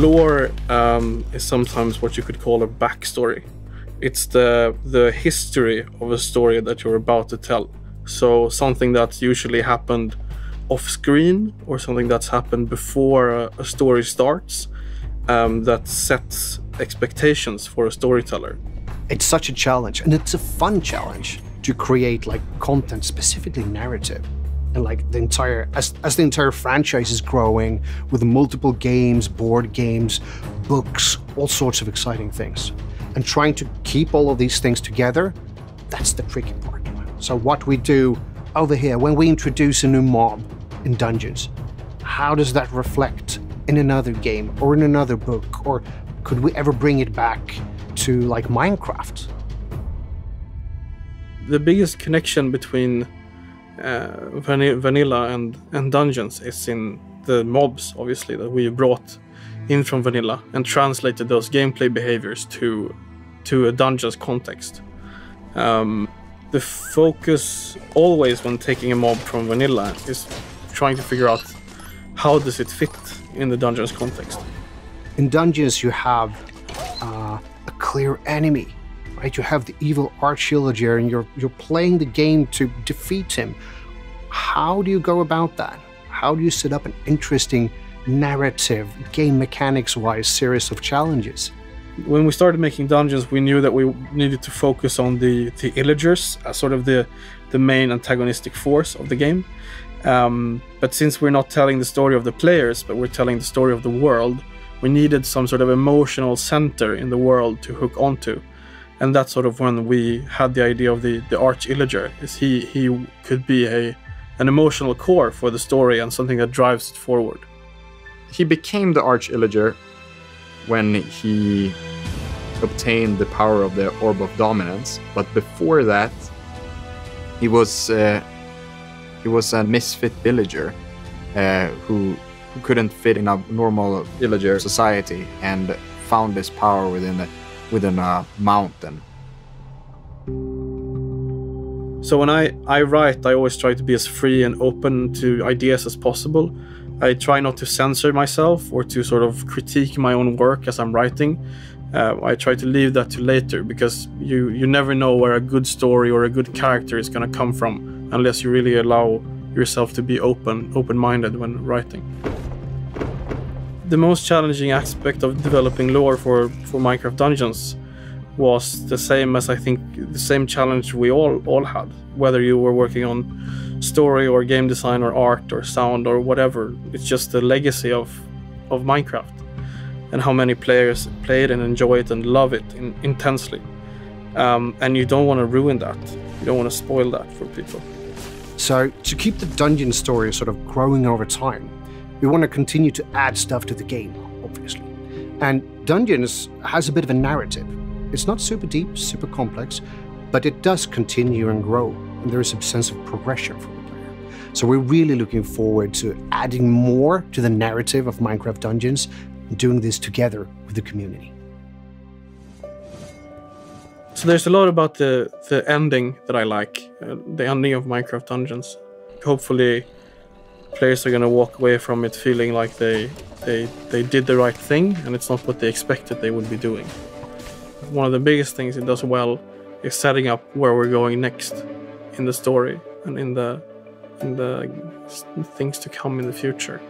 Lore is sometimes what you could call a backstory. It's the history of a story that you're about to tell. So something that's usually happened off screen or something that's happened before a story starts, that sets expectations for a storyteller. It's such a challenge, and it's a fun challenge to create like content, specifically narrative. And like the entire, as the entire franchise is growing with multiple games, board games, books, all sorts of exciting things. And trying to keep all of these things together, that's the tricky part. So what we do over here, when we introduce a new mob in Dungeons, how does that reflect in another game or in another book? Or could we ever bring it back to like Minecraft? The biggest connection between vanilla and Dungeons is in the mobs, obviously, that we brought in from vanilla and translated those gameplay behaviors to a Dungeons context. The focus always when taking a mob from vanilla is trying to figure out how does it fit in the Dungeons context. In Dungeons you have a clear enemy, right? You have the evil Arch-Illager and you're playing the game to defeat him. How do you go about that? How do you set up an interesting narrative, game mechanics-wise series of challenges? When we started making Dungeons, we knew that we needed to focus on the Illagers as sort of the main antagonistic force of the game. But since we're not telling the story of the players, but we're telling the story of the world, we needed some sort of emotional center in the world to hook onto. And that's sort of when we had the idea of the Arch-Illager, is he could be an emotional core for the story and something that drives it forward. He became the Arch-Illager when he obtained the power of the Orb of Dominance, but before that he was a misfit villager who couldn't fit in a normal villager society and found this power within a mountain. So when I write, I always try to be as free and open to ideas as possible. I try not to censor myself or to sort of critique my own work as I'm writing. I try to leave that to later, because you never know where a good story or a good character is going to come from unless you really allow yourself to be open-minded when writing. The most challenging aspect of developing lore for Minecraft Dungeons was the same as I think the same challenge we all had, whether you were working on story or game design or art or sound or whatever. It's just the legacy of Minecraft and how many players play it and enjoy it and love it intensely. And you don't want to ruin that. You don't want to spoil that for people. So to keep the dungeon story sort of growing over time, we want to continue to add stuff to the game, obviously. And Dungeons has a bit of a narrative. It's not super deep, super complex, but it does continue and grow, and there is a sense of progression for the player. So we're really looking forward to adding more to the narrative of Minecraft Dungeons and doing this together with the community. So there's a lot about the ending that I like, the ending of Minecraft Dungeons. Hopefully players are going to walk away from it feeling like they did the right thing and it's not what they expected they would be doing. One of the biggest things it does well is setting up where we're going next in the story and in the things to come in the future.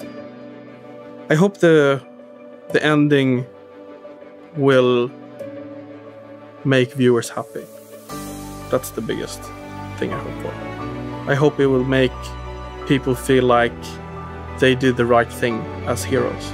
I hope the ending will make viewers happy. That's the biggest thing I hope for. I hope it will make people feel like they did the right thing as heroes.